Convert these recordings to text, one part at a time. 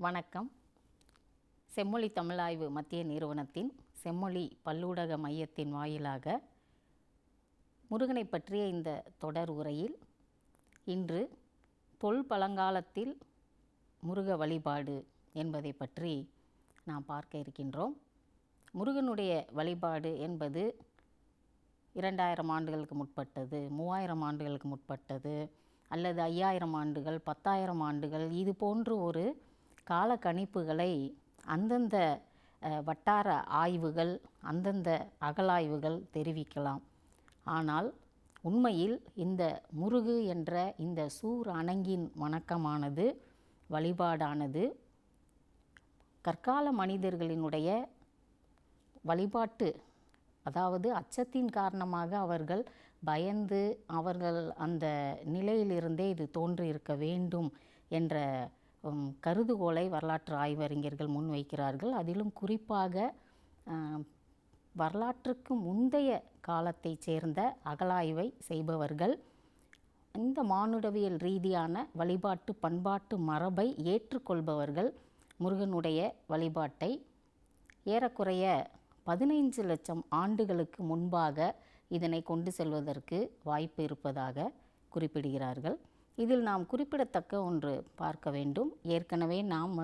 வணக்கம். செம்மொழி தமிழாய்வு மத்திய நிறுவனத்தின் செம்மொழி பல்லூடக மையத்தின் வாயிலாக முருகனை பற்றிய இந்த தொடர் உரையில் இன்று தொல்பழங்காலத்தில் முருக வழிபாடு என்பதை பற்றி நாம் பார்க்க இருக்கின்றோம். முருகனுடைய வழிபாடு என்பது 2000 ஆண்டுகளுக்கு முற்பட்டது, 3000 ஆண்டுகளுக்கு முற்பட்டது, அல்லது 5000 ஆண்டுகள், 10,000 ஆண்டுகள், இது போன்று ஒரு கால கணிப்புகளை அந்தந்த வட்டார ஆய்வுகள், அந்தந்த அகலாய்வுகள் தெரிவிக்கலாம். ஆனால் உண்மையில் இந்த முருகு என்ற இந்த சூர் அணங்கின் வணக்கமானது, வழிபாடானது கற்கால மனிதர்களினுடைய வழிபாட்டு, அதாவது அச்சத்தின் காரணமாக அவர்கள் பயந்து அவர்கள் அந்த நிலையிலிருந்தே இது தோன்றியிருக்க வேண்டும் என்ற கருதுகோளை வரலாற்று ஆய்வறிஞர்கள் முன்வைக்கிறார்கள். அதிலும் குறிப்பாக வரலாற்றுக்கு முந்தைய காலத்தைச் சேர்ந்த அகலாய்வை செய்பவர்கள் இந்த மானுடவியல் ரீதியான வழிபாட்டு பண்பாட்டு மரபை ஏற்றுக்கொள்பவர்கள் முருகனுடைய வழிபாட்டை ஏறக்குறைய 15 லட்சம் ஆண்டுகளுக்கு முன்பாக இதனை கொண்டு செல்வதற்கு வாய்ப்பு இருப்பதாக குறிப்பிடுகிறார்கள். இதில் நாம் குறிப்பிடத்தக்க ஒன்று பார்க்க வேண்டும். ஏற்கனவே நாம்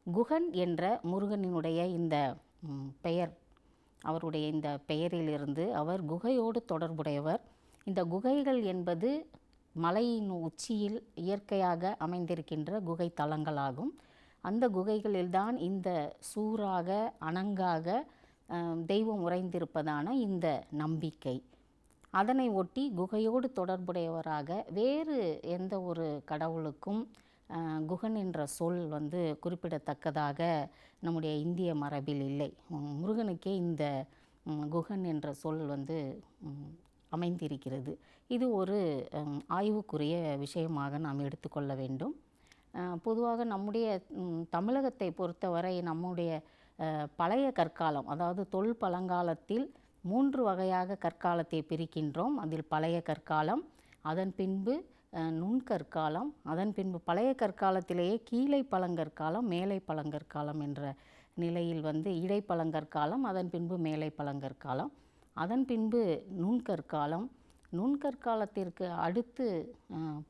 குகன் என்ற முருகனினுடைய இந்த பெயர், அவருடைய இந்த பெயரிலிருந்து அவர் குகையோடு தொடர்புடையவர். இந்த குகைகள் என்பது மலையின் உச்சியில் இயற்கையாக அமைந்திருக்கின்ற குகை தலங்களாகும். அந்த குகைகளில்தான் இந்த சூறாக அணங்காக தெய்வம் உறைந்திருப்பதான இந்த நம்பிக்கை. அதனை ஒட்டி குகையோடு தொடர்புடையவராக வேறு எந்த ஒரு கடவுளுக்கும் குகன் என்ற சொல் குறிப்பிடத்தக்கதாக நம்முடைய இந்திய மரபில் இல்லை. முருகனுக்கே இந்த குகன் என்ற சொல் அமைந்திருக்கிறது. இது ஒரு ஆய்வுக்குரிய விஷயமாக நாம் எடுத்துக்கொள்ள வேண்டும். பொதுவாக நம்முடைய தமிழகத்தை பொறுத்தவரை நம்முடைய பழைய கற்காலம், அதாவது தொல்பழங்காலத்தில் 3 வகையாக கற்காலத்தை பிரிக்கின்றோம். அதில் பழைய கற்காலம், அதன் பின்பு நுண்கற்காலம், அதன் பின்பு பழைய கற்காலத்திலேயே கீழை பழங்கற்காலம், மேலை பழங்கற்காலம் என்ற நிலையில் இடைப்பழங்கற்காலம், அதன் பின்பு மேலை பழங்கற்காலம், அதன் பின்பு நுண்கற்காலம், நுண்கற்காலத்திற்கு அடுத்து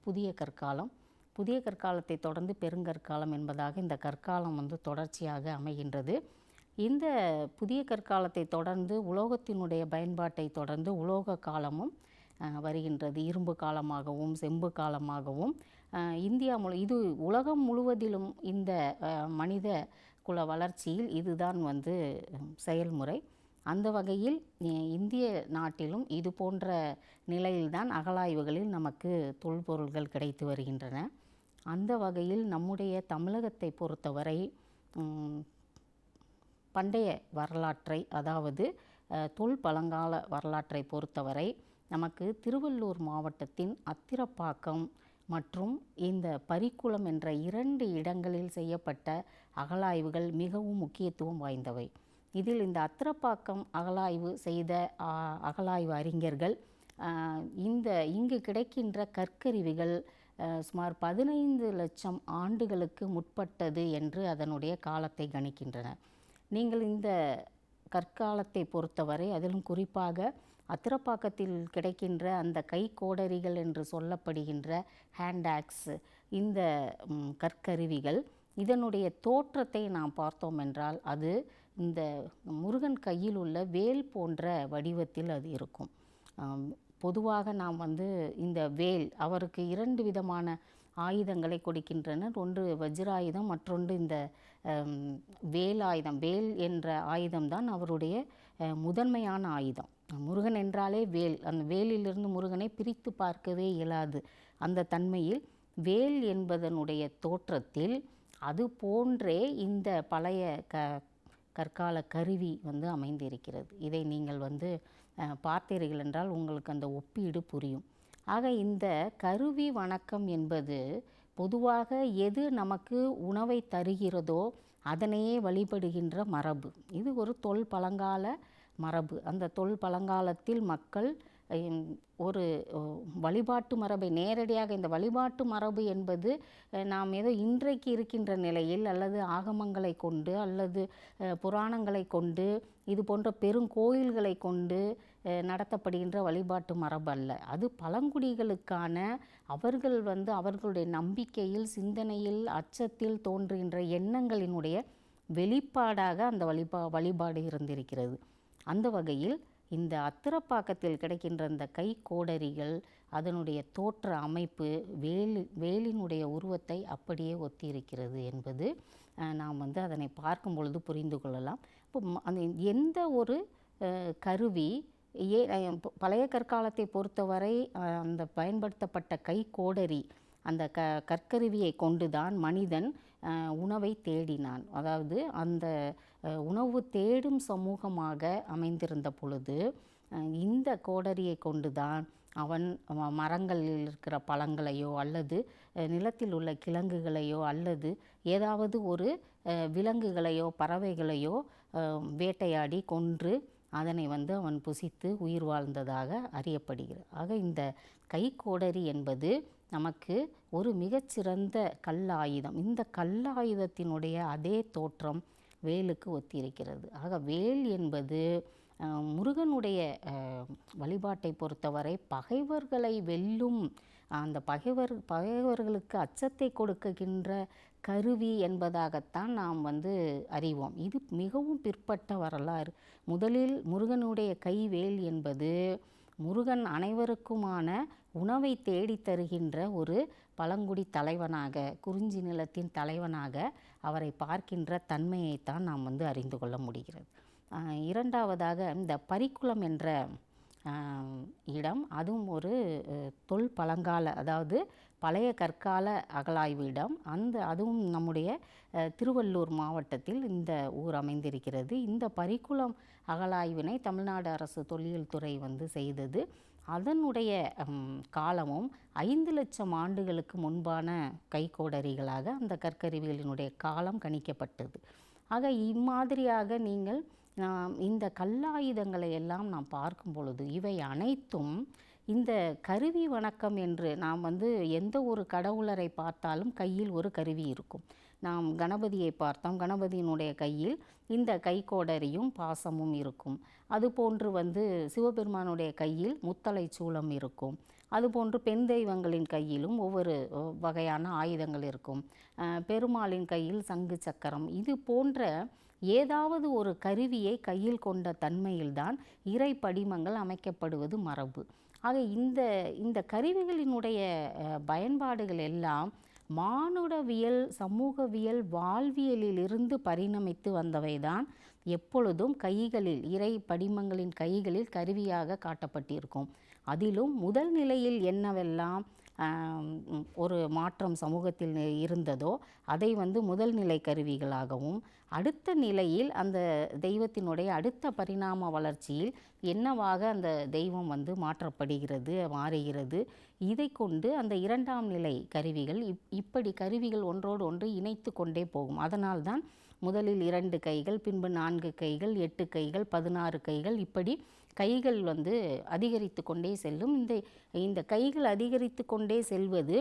புதிய கற்காலம், புதிய கற்காலத்தை தொடர்ந்து பெருங்கற்காலம் என்பதாக இந்த கற்காலம் தொடர்ச்சியாக அமைகின்றது. இந்த புதிய கற்காலத்தை தொடர்ந்து உலோகத்தினுடைய பயன்பாட்டை தொடர்ந்து உலோக காலமும் வருகின்றது. இரும்பு காலமாகவும் செம்பு காலமாகவும் இந்தியா இது உலகம் முழுவதிலும் இந்த மனித குல வளர்ச்சியில் இதுதான் செயல்முறை. அந்த வகையில் இந்திய நாட்டிலும் இது போன்ற நிலையில்தான் அகலாய்வுகளில் நமக்கு தொல்பொருள்கள் கிடைத்து வருகின்றன. அந்த வகையில் நம்முடைய தமிழகத்தை பொறுத்தவரை பண்டைய வரலாற்றை, அதாவது தொல்பழங்கால வரலாற்றை பொறுத்தவரை நமக்கு திருவள்ளூர் மாவட்டத்தின் அத்திரப்பாக்கம் மற்றும் இந்த பரிக்குளம் என்ற 2 இடங்களில் செய்யப்பட்ட அகலாய்வுகள் மிகவும் முக்கியத்துவம் வாய்ந்தவை. இதில் இந்த அத்திரப்பாக்கம் அகலாய்வு செய்த அகலாய்வு அறிஞர்கள் இங்கு கிடைக்கின்ற கற்கருவிகள் சுமார் 15 லட்சம் ஆண்டுகளுக்கு முற்பட்டது என்று அதனுடைய காலத்தை கணிக்கின்றனர். நீங்கள் இந்த கற்காலத்தை பொறுத்தவரை, அதிலும் குறிப்பாக அத்திரப்பாக்கத்தில் கிடைக்கின்ற அந்த கைக்கோடரிகள் என்று சொல்லப்படுகின்ற ஹேண்டாக்ஸ், இந்த கற்கருவிகள், இதனுடைய தோற்றத்தை நாம் பார்த்தோம் என்றால் அது இந்த முருகன் கையில் உள்ள வேல் போன்ற வடிவத்தில் அது இருக்கும். பொதுவாக நாம் இந்த வேல், அவருக்கு 2 விதமான ஆயுதங்களை கொடுக்கின்றனர். ஒன்று வஜ்ராயுதம், மற்றொன்று இந்த வேலாயுதம். வேல் என்ற ஆயுதம்தான் அவருடைய முதன்மையான ஆயுதம். முருகன் என்றாலே வேல், அந்த வேலிலிருந்து முருகனை பிரித்து பார்க்கவே இயலாது. அந்த தன்மையில் வேல் என்பதனுடைய தோற்றத்தில் அது போன்றே இந்த பழைய கற்கால கருவி அமைந்திருக்கிறது. இதை நீங்கள் பார்த்தீர்கள் என்றால் உங்களுக்கு அந்த ஒப்பீடு புரியும். ஆக இந்த கருவி வணக்கம் என்பது பொதுவாக எது நமக்கு உணவை தருகிறதோ அதனையே வழிபடுகின்ற மரபு. இது ஒரு தொல்பழங்கால மரபு. அந்த தொல்பழங்காலத்தில் மக்கள் ஒரு வழிபாட்டு மரபை நேரடியாக, இந்த வழிபாட்டு மரபு என்பது நாம் ஏதோ இன்றைக்கு இருக்கின்ற நிலையில் அல்லது ஆகமங்களை கொண்டு அல்லது புராணங்களை கொண்டு இது போன்ற பெருங்கோயில்களை கொண்டு நடத்தப்படுகின்ற வழிபாட்டு மரபு அல்ல. அது பழங்குடிகளுக்கான அவர்கள் அவர்களுடைய நம்பிக்கையில், சிந்தனையில், அச்சத்தில் தோன்றுகின்ற எண்ணங்களினுடைய வெளிப்பாடாக அந்த வழிபாடு இருந்திருக்கிறது. அந்த வகையில் இந்த அத்திரப்பாக்கத்தில் கிடைக்கின்ற இந்த கைக்கோடரிகள் அதனுடைய தோற்ற அமைப்பு வேலினுடைய உருவத்தை அப்படியே ஒத்தியிருக்கிறது என்பது நாம் அதனை பார்க்கும் பொழுது புரிந்து கொள்ளலாம். இப்போ அந்த எந்த ஒரு கருவி பழைய கற்காலத்தை பொறுத்தவரை அந்த பயன்படுத்தப்பட்ட கைக்கோடரி அந்த கற்கருவியை கொண்டுதான் மனிதன் உணவை தேடினான். அதாவது அந்த உணவு தேடும் சமூகமாக அமைந்திருந்த பொழுது இந்த கோடரியை கொண்டுதான் அவன் மரங்களில் இருக்கிற பழங்களையோ அல்லது நிலத்தில் உள்ள கிழங்குகளையோ அல்லது ஏதாவது ஒரு விலங்குகளையோ பறவைகளையோ வேட்டையாடி கொன்று அதனை அவன் புசித்து உயிர் வாழ்ந்ததாக அறியப்படுகிறது. ஆக இந்த கைக்கோடரி என்பது நமக்கு ஒரு மிகச்சிறந்த கல்லாயுதம். இந்த கல்லாயுதத்தினுடைய அதே தோற்றம் வேலுக்கு ஒத்திருக்கிறது. ஆக வேல் என்பது முருகனுடைய வழிபாட்டை பொறுத்தவரை பகைவர்களை வெல்லும் அந்த பகைவர்களுக்கு அச்சத்தை கொடுக்கின்ற கருவி என்பதாகத்தான் நாம் அறிவோம். இது மிகவும் பிற்பட்ட வரலாறு. முதலில் முருகனுடைய கைவேல் என்பது முருகன் அனைவருக்குமான உணவை தேடி தருகின்ற ஒரு பழங்குடி தலைவனாக, குறிஞ்சி நிலத்தின் தலைவனாக அவரை பார்க்கின்ற தன்மையைத்தான் நாம் அறிந்து கொள்ள முடிகிறது. இரண்டாவதாக இந்த பரிக்குளம் என்ற இடம், அதுவும் ஒரு தொல் பழங்கால, அதாவது பழைய கற்கால அகழாய்வு இடம். அதுவும் நம்முடைய திருவள்ளூர் மாவட்டத்தில் இந்த ஊர் அமைந்திருக்கிறது. இந்த பரிக்குளம் அகழாய்வினை தமிழ்நாடு அரசு தொல்லியல் துறை செய்தது. அதனுடைய காலமும் 5 லட்சம் ஆண்டுகளுக்கு முன்பான கைக்கோடரிகளாக அந்த கற்கருவிகளினுடைய காலம் கணிக்கப்பட்டது. ஆக இம்மாதிரியாக நீங்கள் இந்த கல்லாயுதங்களை எல்லாம் நாம் பார்க்கும் பொழுது இவை அனைத்தும் இந்த கருவி வணக்கம் என்று நாம் எந்த ஒரு கடவுளரை பார்த்தாலும் கையில் ஒரு கருவி இருக்கும். நாம் கணபதியை பார்த்தோம், கணபதியினுடைய கையில் இந்த கைக்கோடரியும் பாசமும் இருக்கும். அதுபோன்று சிவபெருமானுடைய கையில் முத்தலை சூலம் இருக்கும். அதுபோன்று பெண் தெய்வங்களின் கையிலும் ஒவ்வொரு வகையான ஆயுதங்கள் இருக்கும். பெருமாளின் கையில் சங்கு சக்கரம். இது போன்ற ஏதாவது ஒரு கருவியை கையில் கொண்ட தன்மையில்தான் இறை படிமங்கள் அமைக்கப்படுவது மரபு. ஆக இந்த கருவிகளினுடைய பயன்பாடுகள் எல்லாம் மானுடவியல், சமூகவியல், வாழ்வியலிலிருந்து பரிணமித்து வந்தவைதான் எப்பொழுதும் கைகளில், இறை படிமங்களின் கைகளில் கருவியாக காட்டப்பட்டிருக்கும். அதிலும் முதல் நிலையில் என்னவெல்லாம் ஒரு மாற்றம் சமூகத்தில் இருந்ததோ அதை முதல் நிலை கருவிகளாகவும், அடுத்த நிலையில் அந்த தெய்வத்தினுடைய அடுத்த பரிணாம வளர்ச்சியில் என்னவாக அந்த தெய்வம் மாற்றப்படுகிறது, மாறுகிறது, இதை கொண்டு அந்த இரண்டாம் நிலை கருவிகள் இப்படி கருவிகள் ஒன்றோடு ஒன்று இணைத்து கொண்டே போகும். அதனால்தான் முதலில் 2 கைகள், பின்பு 4 கைகள், 8 கைகள், 16 கைகள், இப்படி கைகள் அதிகரித்து கொண்டே செல்லும். இந்த கைகள் அதிகரித்து கொண்டே செல்வது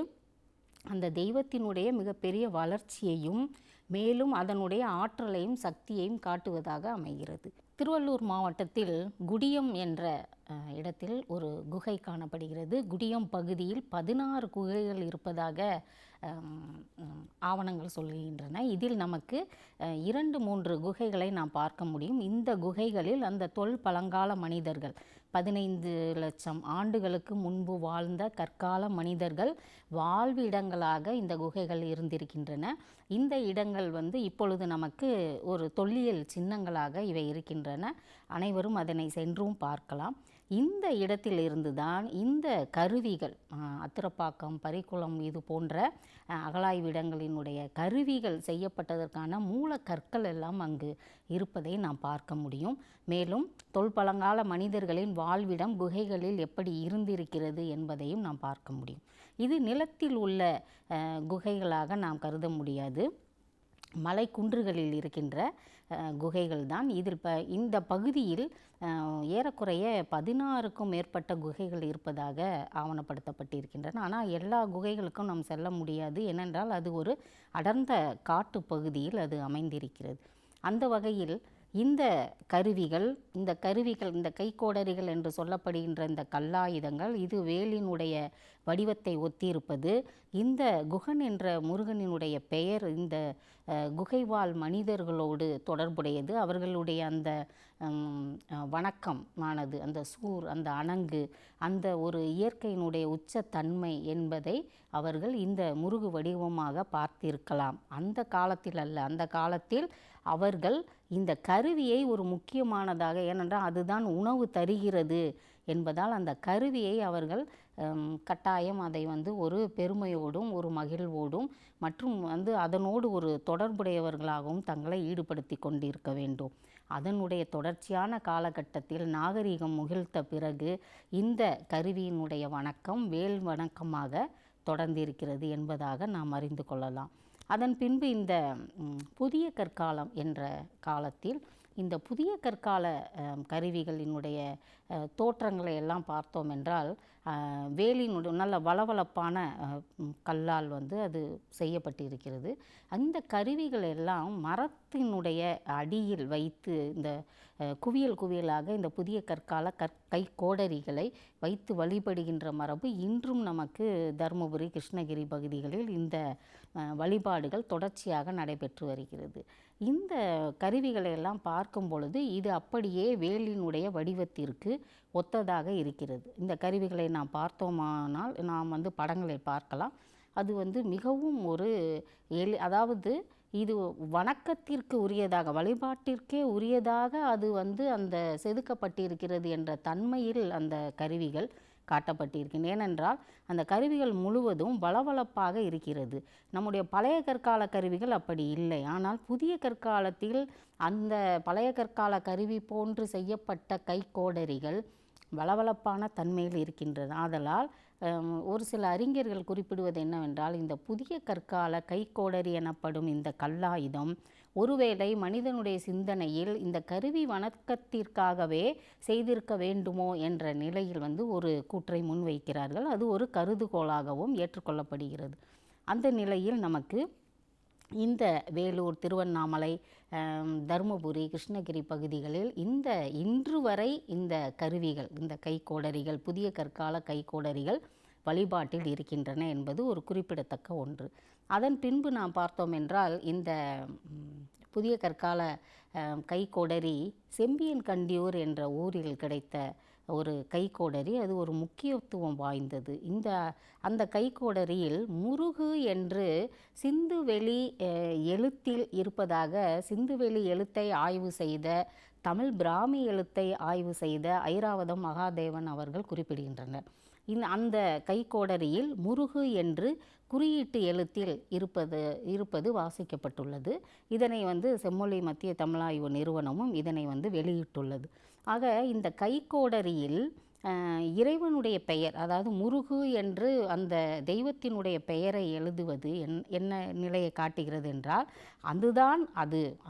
அந்த தெய்வத்தினுடைய மிகப்பெரிய வளர்ச்சியையும் மேலும் அதனுடைய ஆற்றலையும் சக்தியையும் காட்டுவதாக அமைகிறது. திருவள்ளூர் மாவட்டத்தில் குடியம் என்ற இடத்தில் ஒரு குகை காணப்படுகிறது. குடியம் பகுதியில் 16 குகைகள் இருப்பதாக ஆவணங்கள் சொல்கின்றன. இதில் நமக்கு 2-3 குகைகளை நாம் பார்க்க முடியும். இந்த குகைகளில் அந்த தொல் பழங்கால மனிதர்கள் 15 லட்சம் ஆண்டுகளுக்கு முன்பு வாழ்ந்த கற்கால மனிதர்கள் வாழ்விடங்களாக இந்த குகைகள் இருந்திருக்கின்றன. இந்த இடங்கள் இப்பொழுது நமக்கு ஒரு தொல்லியல் சின்னங்களாக இவை இருக்கின்றன. அனைவரும் அதனை சென்றும் பார்க்கலாம். இந்த இடத்திலிருந்து தான் இந்த கருவிகள், அத்திரப்பாக்கம், பரிக்குளம், இது போன்ற அகழாய்விடங்களினுடைய கருவிகள் செய்யப்பட்டதற்கான மூலக்கற்கள் எல்லாம் அங்கு இருப்பதை நாம் பார்க்க முடியும். மேலும் தொல்பழங்கால மனிதர்களின் வாழ்விடம் குகைகளில் எப்படி இருந்திருக்கிறது என்பதையும் நாம் பார்க்க முடியும். இது நிலத்தில் உள்ள குகைகளாக நாம் கருத முடியாது. மலை குன்றுகளில் இருக்கின்ற குகைகள் தான். இதில் இந்த பகுதியில் ஏறக்குறைய 16க்கும் மேற்பட்ட குகைகள் இருப்பதாக ஆவணப்படுத்தப்பட்டிருக்கின்றன. ஆனால் எல்லா குகைகளுக்கும் நாம் செல்ல முடியாது, ஏனென்றால் அது ஒரு அடர்ந்த காட்டு பகுதியில் அது அமைந்திருக்கிறது. அந்த வகையில் இந்த கருவிகள் இந்த கைக்கோடரிகள் என்று சொல்லப்படுகின்ற இந்த கல்லாயுதங்கள் இது வேலினுடைய வடிவத்தை ஒத்திருப்பது. இந்த குகன் என்ற முருகனினுடைய பெயர் இந்த குகைவாழ் மனிதர்களோடு தொடர்புடையது. அவர்களுடைய அந்த வணக்கம் ஆனது, அந்த சூர், அந்த அணங்கு, அந்த ஒரு இயற்கையினுடைய உச்சத்தன்மை என்பதை அவர்கள் இந்த முருகு வடிவமாக பார்த்திருக்கலாம். அந்த காலத்தில் அல்ல, அந்த காலத்தில் அவர்கள் இந்த கருவியை ஒரு முக்கியமானதாக, ஏனென்றால் அதுதான் உணவு தருகிறது என்பதால் அந்த கருவியை அவர்கள் கட்டாயம் அதை ஒரு பெருமையோடும் ஒரு மகிழ்வோடும் மற்றும் அதனோடு ஒரு தொடர்புடையவர்களாகவும் தங்களை ஈடுபடுத்தி கொண்டிருக்க வேண்டும். அதனுடைய தொடர்ச்சியான காலகட்டத்தில் நாகரிகம் முகிழ்த்த பிறகு இந்த கருவியினுடைய வணக்கம் வேல் வணக்கமாக தொடர்ந்திருக்கிறது என்பதாக நாம் அறிந்து கொள்ளலாம். அதன் பின்பு இந்த புதிய கற்காலம் என்ற காலத்தில் இந்த புதிய கற்கால கருவிகளினுடைய தோற்றங்களை எல்லாம் பார்த்தோம் என்றால் வேலினுடைய நல்ல வளவளப்பான கல்லால் அது செய்யப்பட்டிருக்கிறது. அந்த கருவிகள் எல்லாம் மரத்தினுடைய அடியில் வைத்து இந்த குவியல் குவியலாக இந்த புதிய கற்கால கைக்கோடரிகளை வைத்து வழிபடுகின்ற மரபு இன்றும் நமக்கு தருமபுரி, கிருஷ்ணகிரி பகுதிகளில் இந்த வழிபாடுகள் தொடர்ச்சியாக நடைபெற்று வருகிறது. இந்த கருவிகளை எல்லாம் பார்க்கும் பொழுது இது அப்படியே வேலினுடைய வடிவத்திற்கு ஒத்ததாக இருக்கிறது. இந்த கருவிகளை நாம் பார்த்தோமானால் நாம் படங்களை பார்க்கலாம். அது மிகவும் ஒரு அதாவது இது வணக்கத்திற்கு உரியதாக, வழிபாட்டிற்கே உரியதாக அது அந்த செதுக்கப்பட்டிருக்கிறது என்ற தன்மையில் அந்த கருவிகள் காட்டப்பட்டிருக்கின்றன. ஏனென்றால் அந்த கருவிகள் முழுவதும் வளவளப்பாக இருக்கிறது. நம்முடைய பழைய கற்கால கருவிகள் அப்படி இல்லை. ஆனால் புதிய கற்காலத்தில் அந்த பழைய கற்கால கருவி போன்று செய்யப்பட்ட கைக்கோடரிகள் வளவளப்பான தன்மையில் இருக்கின்றது. ஆதலால் ஒரு சில அறிஞர்கள் குறிப்பிடுவது என்னவென்றால், இந்த புதிய கற்கால கைக்கோடரி எனப்படும் இந்த கல்லாயுதம் ஒருவேளை மனிதனுடைய சிந்தனையில் இந்த கருவி வணக்கத்திற்காகவே செய்திருக்க வேண்டுமோ என்ற நிலையில் ஒரு கூற்றை முன்வைக்கிறார்கள். அது ஒரு கருதுகோளாகவும் ஏற்றுக்கொள்ளப்படுகிறது. அந்த நிலையில் நமக்கு இந்த வேலூர், திருவண்ணாமலை, தருமபுரி, கிருஷ்ணகிரி பகுதிகளில் இன்று வரை இந்த கருவிகள், இந்த கைக்கோடரிகள், புதிய கற்கால கைக்கோடரிகள் வழிபாட்டில் இருக்கின்றன என்பது ஒரு குறிப்பிடத்தக்க ஒன்று. அதன் பின்பு நாம் பார்த்தோம் என்றால் இந்த புதிய கற்கால கைக்கோடரி செம்பியன்கண்டியூர் என்ற ஊரில் கிடைத்த ஒரு கைக்கோடரி. அது ஒரு முக்கியத்துவம் வாய்ந்தது. அந்த கைக்கோடரியில் முருகு என்று சிந்துவெளி எழுத்தில் இருப்பதாக சிந்துவெளி எழுத்தை ஆய்வு செய்த, தமிழ் பிராமி எழுத்தை ஆய்வு செய்த ஐராவதம் மகாதேவன் அவர்கள் குறிப்பிடுகின்றனர். அந்த கைக்கோடரியில் முருகு என்று குறியீட்டு எழுத்தில் இருப்பது வாசிக்கப்பட்டுள்ளது. இதனை செம்மொழி மத்திய தமிழாய்வு நிறுவனமும் இதனை வெளியிட்டுள்ளது. ஆக இந்த கைக்கோடரியில் இறைவனுடைய பெயர், அதாவது முருகு என்று அந்த தெய்வத்தினுடைய பெயரை எழுதுவது என்ன நிலையை காட்டுகிறது என்றால், அதுதான்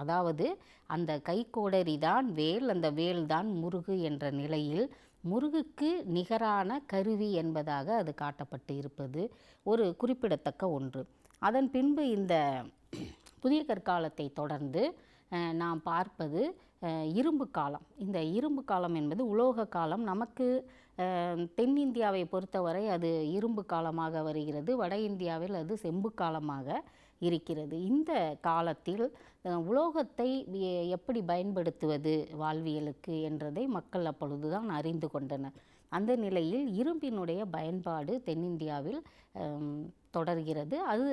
அதாவது அந்த கைக்கோடரி தான் வேல், அந்த வேல் தான் முருகு என்ற நிலையில் முருகுக்கு நிகரான கருவி என்பதாக அது காட்டப்பட்டு இருப்பது ஒரு குறிப்பிடத்தக்க ஒன்று. அதன் பின்பு இந்த புதிய கற்காலத்தை தொடர்ந்து நாம் பார்ப்பது இரும்பு காலம். இந்த இரும்பு காலம் என்பது உலோக காலம். நமக்கு தென்னிந்தியாவை பொறுத்தவரை அது இரும்பு காலமாக வருகிறது. வட இந்தியாவில் அது செம்பு காலமாக இருக்கிறது. இந்த காலத்தில் உலோகத்தை எப்படி பயன்படுத்துவது வாழ்வியலுக்கு என்றதை மக்கள் அப்பொழுதுதான் அறிந்து கொண்டனர். அந்த நிலையில் இரும்பினுடைய பயன்பாடு தென்னிந்தியாவில் தொடர்கிறது. அது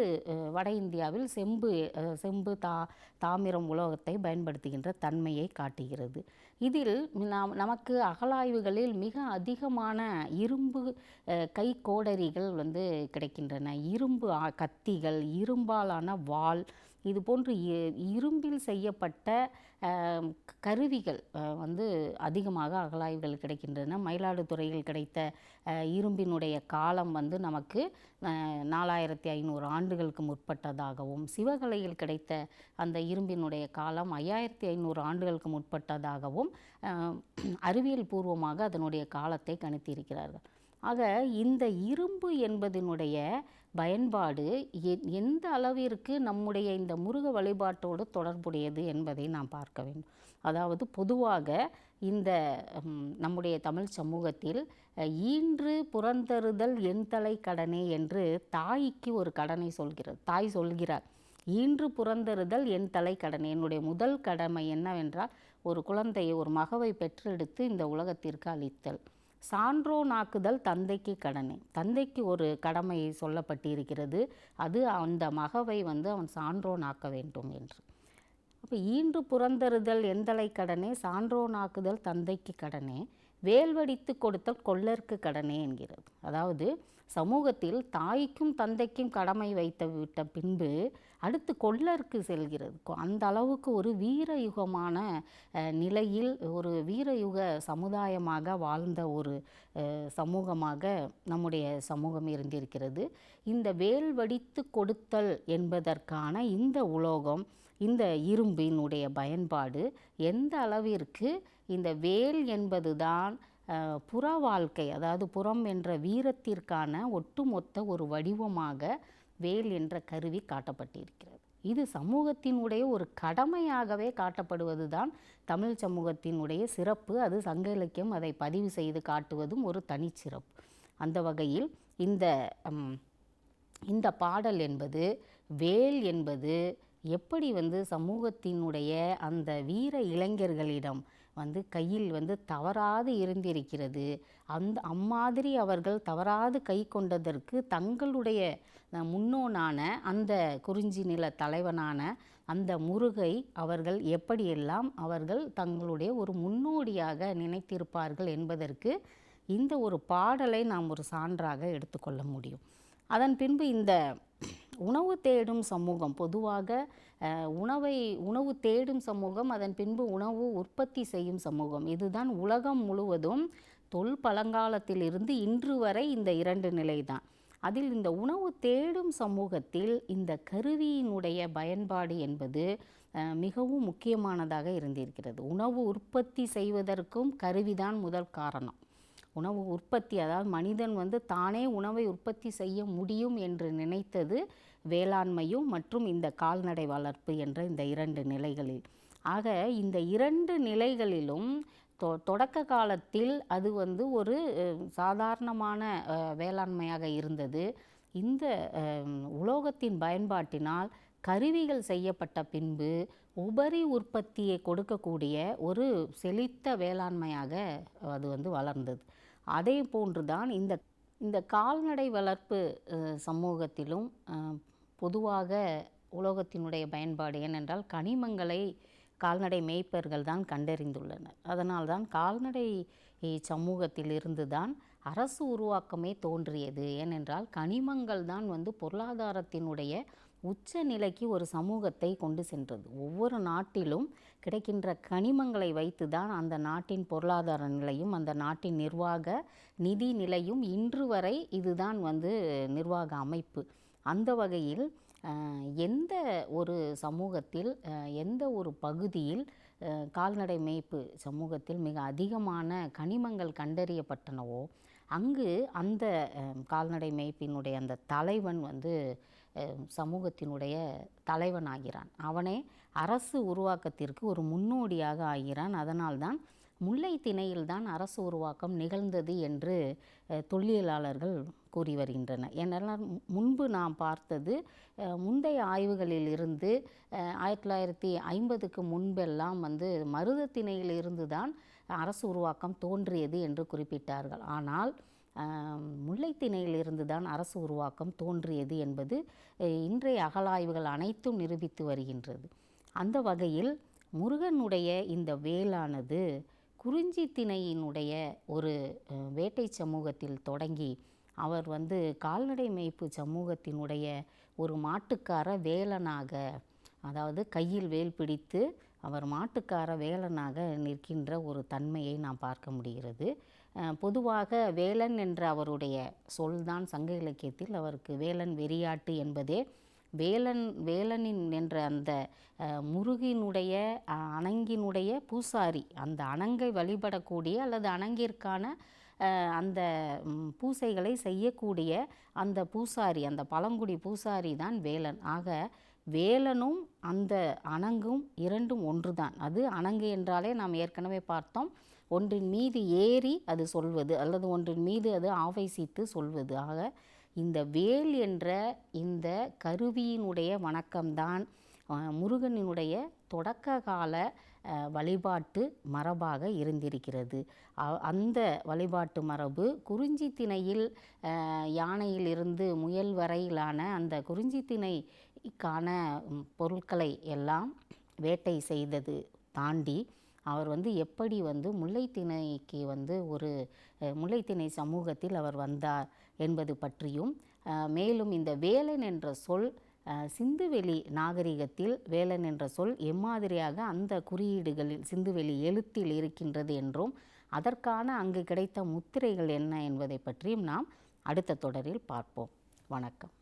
வட இந்தியாவில் செம்பு தாமிரம் உலோகத்தை பயன்படுத்துகின்ற தன்மையை காட்டுகிறது. இதில் நமக்கு அகழாய்வுகளில் மிக அதிகமான இரும்பு கைக்கோடரிகள் கிடைக்கின்றன. இரும்பு கத்திகள், இரும்பாலான வாள், இது போன்று இரும்பில் செய்யப்பட்ட கருவிகள் வந்து அதிகமாக அகழாய்வுகள் கிடைக்கின்றன. மயிலாடுதுறையில் கிடைத்த இரும்பினுடைய காலம் வந்து நமக்கு 4500 ஆண்டுகளுக்கு முற்பட்டதாகவும், சிவகலையில் கிடைத்த அந்த இரும்பினுடைய காலம் 5500 ஆண்டுகளுக்கு முற்பட்டதாகவும் அறிவியல் பூர்வமாக அதனுடைய காலத்தை கணித்திருக்கிறார்கள். ஆக இந்த இரும்பு என்பதனுடைய பயன்பாடு எந்த அளவிற்கு நம்முடைய இந்த முருக வழிபாட்டோடு தொடர்புடையது என்பதை நாம் பார்க்க வேண்டும். அதாவது பொதுவாக இந்த நம்முடைய தமிழ் சமூகத்தில் ஈன்று புறந்தருதல் என் தலை கடனே என்று தாய்க்கு ஒரு கடனை சொல்கிறது. தாய் சொல்கிறார், ஈன்று புறந்தருதல் என் தலை கடனே, என்னுடைய முதல் கடமை என்னவென்றால் ஒரு குழந்தையை, ஒரு மகவை பெற்றெடுத்து இந்த உலகத்திற்கு அளித்தல். சான்றோனாக்குதல் தந்தைக்கு கடனே, தந்தைக்கு ஒரு கடமை சொல்லப்பட்டிருக்கிறது, அது அந்த மகவை வந்து அவன் சான்றோனாக்க வேண்டும் என்று. அப்போ ஈன்று புறந்தருதல் எந்தலை கடனே, சான்றோனாக்குதல் தந்தைக்கு கடனே, வேல்வடித்து கொடுத்தல் கொல்லருக்கு கடனே என்கிறது. அதாவது சமூகத்தில் தாய்க்கும் தந்தைக்கும் கடமை வைத்து விட்ட பின்பு அடுத்து கொல்லருக்கு செல்கிறது. அந்த அளவுக்கு ஒரு வீரயுகமான நிலையில் ஒரு வீரயுக சமுதாயமாக வாழ்ந்த ஒரு சமூகமாக நம்முடைய சமூகம் இருந்திருக்கிறது. இந்த வேல் வடித்து கொடுத்தல் என்பதற்கான இந்த உலோகம், இந்த இரும்பினுடைய பயன்பாடு எந்த அளவிற்கு இந்த வேல் என்பதுதான் புற வாழ்க்கை, அதாவது புறம் என்ற வீரத்திற்கான ஒட்டுமொத்த ஒரு வடிவமாக வேல் என்ற கருவி காட்டப்பட்டிருக்கிறது. இது சமூகத்தினுடைய ஒரு கடமையாகவே காட்டப்படுவது தான் தமிழ் சமூகத்தினுடைய சிறப்பு. அது சங்க இலக்கியம் அதை பதிவு செய்து காட்டுவதும் ஒரு தனிச்சிறப்பு. அந்த வகையில் இந்த பாடல் என்பது, வேல் என்பது எப்படி வந்து சமூகத்தினுடைய அந்த வீர இளைஞர்களிடம் வந்து கையில் வந்து தவறாது இருந்திருக்கிறது, அந்த அம்மாதிரி அவர்கள் தவறாது கை கொண்டதற்கு தங்களுடைய முன்னோனான அந்த குறிஞ்சி நில தலைவனான அந்த முருகை அவர்கள் எப்படியெல்லாம் அவர்கள் தங்களுடைய ஒரு முன்னோடியாக நினைத்திருப்பார்கள் என்பதற்கு இந்த ஒரு பாடலை நாம் ஒரு சான்றாக எடுத்துக்கொள்ள முடியும். அதன் பின்பு இந்த உணவு தேடும் சமூகம், பொதுவாக உணவு தேடும் சமூகம், அதன் பின்பு உணவு உற்பத்தி செய்யும் சமூகம், இதுதான் உலகம் முழுவதும் பழங்காலத்திலிருந்து இன்று வரை இந்த இரண்டு நிலைதான். அதில் இந்த உணவு தேடும் சமூகத்தில் இந்த கருவியினுடைய பயன்பாடு என்பது மிகவும் முக்கியமானதாக இருந்திருக்கிறது. உணவு உற்பத்தி செய்வதற்கும் கருவிதான் முதல் காரணம். உணவு உற்பத்தி, அதாவது மனிதன் வந்து தானே உணவை உற்பத்தி செய்ய முடியும் என்று நினைத்தது வேளாண்மையும் மற்றும் இந்த கால்நடை வளர்ப்பு என்ற இந்த இரண்டு நிலைகளில். ஆக இந்த இரண்டு நிலைகளிலும் தொடக்க காலத்தில் அது வந்து ஒரு சாதாரணமான வேளாண்மையாக இருந்தது. இந்த உலோகத்தின் பயன்பாட்டினால் கருவிகள் செய்யப்பட்ட பின்பு உபரி உற்பத்தியை கொடுக்கக்கூடிய ஒரு செழித்த வேளாண்மையாக அது வந்து வளர்ந்தது. அதே போன்றுதான் இந்த கால்நடை வளர்ப்பு சமூகத்திலும் பொதுவாக உலோகத்தினுடைய பயன்பாடு. ஏனென்றால் கனிமங்களை கால்நடை மேய்ப்பர்கள் தான் கண்டறிந்துள்ளனர். அதனால்தான் கால்நடை சமூகத்திலிருந்து தான் அரசு உருவாக்கமே தோன்றியது. ஏனென்றால் கனிமங்கள் தான் வந்து பொருளாதாரத்தினுடைய உச்ச நிலைக்கு ஒரு சமூகத்தை கொண்டு சென்றது. ஒவ்வொரு நாட்டிலும் கிடைக்கின்ற கனிமங்களை வைத்து தான் அந்த நாட்டின் பொருளாதார நிலையும் அந்த நாட்டின் நிர்வாக நிதி நிலையும் இன்று வரை இதுதான் வந்து நிர்வாக அமைப்பு. அந்த வகையில் எந்த ஒரு சமூகத்தில் எந்த ஒரு பகுதியில் கால்நடை மேய்ப்பு சமூகத்தில் மிக அதிகமான கனிமங்கள் கண்டறியப்பட்டனவோ அங்கு அந்த கால்நடை மேய்ப்பினுடைய அந்த தலைவன் வந்து சமூகத்தினுடைய தலைவனாகிறான். அவனே அரசு உருவாக்கத்திற்கு ஒரு முன்னோடியாக ஆகிறான். அதனால்தான் முல்லை திணையில்தான் அரசு உருவாக்கம் நிகழ்ந்தது என்று தொல்லியலாளர்கள் கூறி வருகின்றனர். ஏனென்றால் முன்பு நாம் பார்த்தது முந்தைய ஆய்வுகளில் இருந்து 1950க்கு முன்பெல்லாம் வந்து மருதத்திணையிலிருந்து தான் அரசு உருவாக்கம் தோன்றியது என்று குறிப்பிட்டார்கள். ஆனால் முல்லைத்திணையிலிருந்து தான் அரசு உருவாக்கம் தோன்றியது என்பது இன்றைய அகழாய்வுகள் அனைத்தும் நிரூபித்து வருகின்றது. அந்த வகையில் முருகனுடைய இந்த வேலானது குறிஞ்சி திணையினுடைய ஒரு வேட்டை சமூகத்தில் தொடங்கி அவர் வந்து கால்நடை மேய்ப்பு சமூகத்தினுடைய ஒரு மாட்டுக்கார வேலனாக, அதாவது கையில் வேல் பிடித்து அவர் மாட்டுக்கார வேலனாக நிற்கின்ற ஒரு தன்மையை நாம் பார்க்க முடிகிறது. பொதுவாக வேலன் என்ற அவருடைய சொல்தான் சங்க இலக்கியத்தில் அவருக்கு வேலன் வெறியாட்டு என்பதே வேலனின் என்ற அந்த முருகினுடைய அணங்கினுடைய பூசாரி, அந்த அணங்கை வழிபடக்கூடிய அல்லது அணங்கிற்கான அந்த பூசைகளை செய்யக்கூடிய அந்த பூசாரி, அந்த பழங்குடி பூசாரி தான் வேலன். ஆக வேலனும் அந்த அணங்கும் இரண்டும் ஒன்றுதான். அது அணங்கு என்றாலே நாம் ஏற்கனவே பார்த்தோம், ஒன்றின் மீது ஏறி அது சொல்வது அல்லது ஒன்றின் மீது அது ஆவேசித்து சொல்வது. ஆக இந்த வேல் என்ற இந்த கருவியினுடைய வணக்கம்தான் முருகனினுடைய தொடக்க கால வழிபாட்டு மரபாக இருந்திருக்கிறது. அந்த வழிபாட்டு மரபு குறிஞ்சி திணையில் யானையிலிருந்து முயல் வரையிலான அந்த குறிஞ்சி திணைக்கான பொருட்களை எல்லாம் வேட்டை செய்தது தாண்டி அவர் எப்படி முல்லைத்திணைக்கு ஒரு முல்லைத்திணை சமூகத்தில் அவர் வந்தார் என்பது பற்றியும், மேலும் இந்த வேலன் என்ற சொல் சிந்துவெளி நாகரிகத்தில் வேலன் என்ற சொல் எம்மாதிரியாக அந்த குறியீடுகளில் சிந்துவெளி எழுத்தில் இருக்கின்றது என்றும், அதற்கான அங்கு கிடைத்த முத்திரைகள் என்ன என்பதை பற்றியும் நாம் அடுத்த தொடரில் பார்ப்போம். வணக்கம்.